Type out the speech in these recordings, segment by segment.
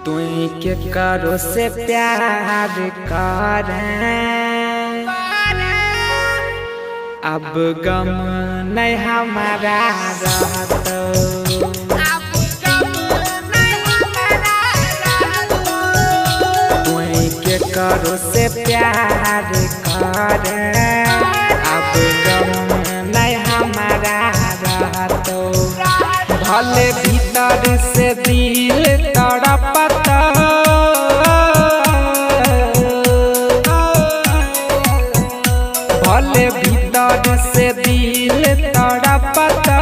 तुई के करो से प्यार करें, अब गम नहीं हमारा रहतो। तुई के करो से प्यार करें, अब गम नहीं हमारा रहतो। भले भीतर से दिल तड़पता, भले भीतर से दिल तड़पता,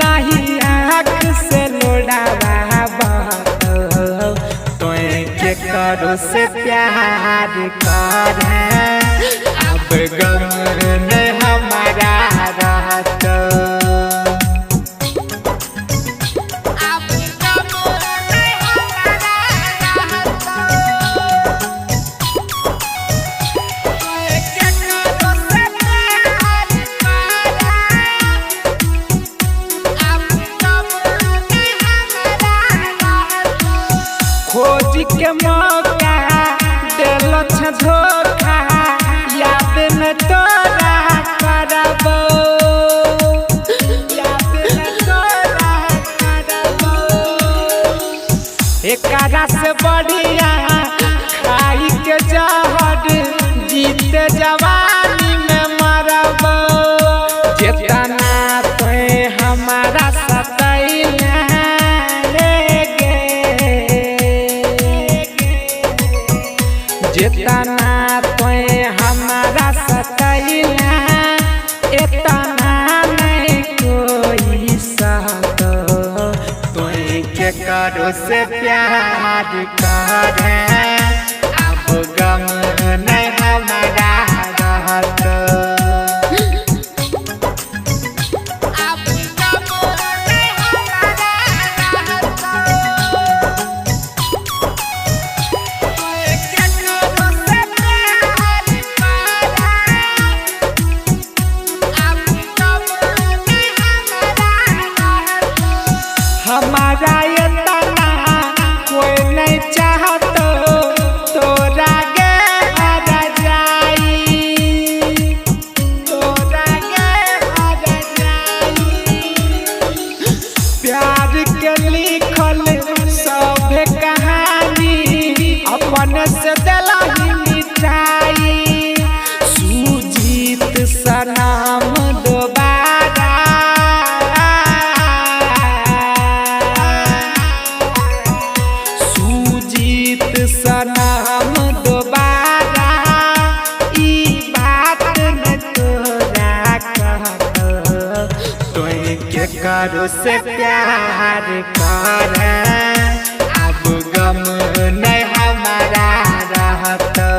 नहीं आँख से लोड़ावा बहतो। तोय के करो से प्यार करें, अब गम नहीं हमारा रहतो। खोज के मौका दिल धोखा, याद न तोरा करबो, याद न तोरा करबो। एकरा से बढ़िया खाई के जहर जीते जवानी में मरबो। जितना तो हमारा सतैया जितना तो हमारा सतैया, इतना नहीं कोई सहतो। तुई के करो से प्यार करें, अब गम नहीं हमारा रहतो। हमारा इतना कोई नहीं चाहतो, तोरा गे हर जाई, तोरा गे हर जाई। प्यार के लिखल सब कहानी अपन से दिलही मिठाई। सुजीत सनम दोबारा, सनम दोबारा, ई बात न तोरा कहतो। तुई के करो से प्यार करें, अब गम नहीं हमारा रहतो।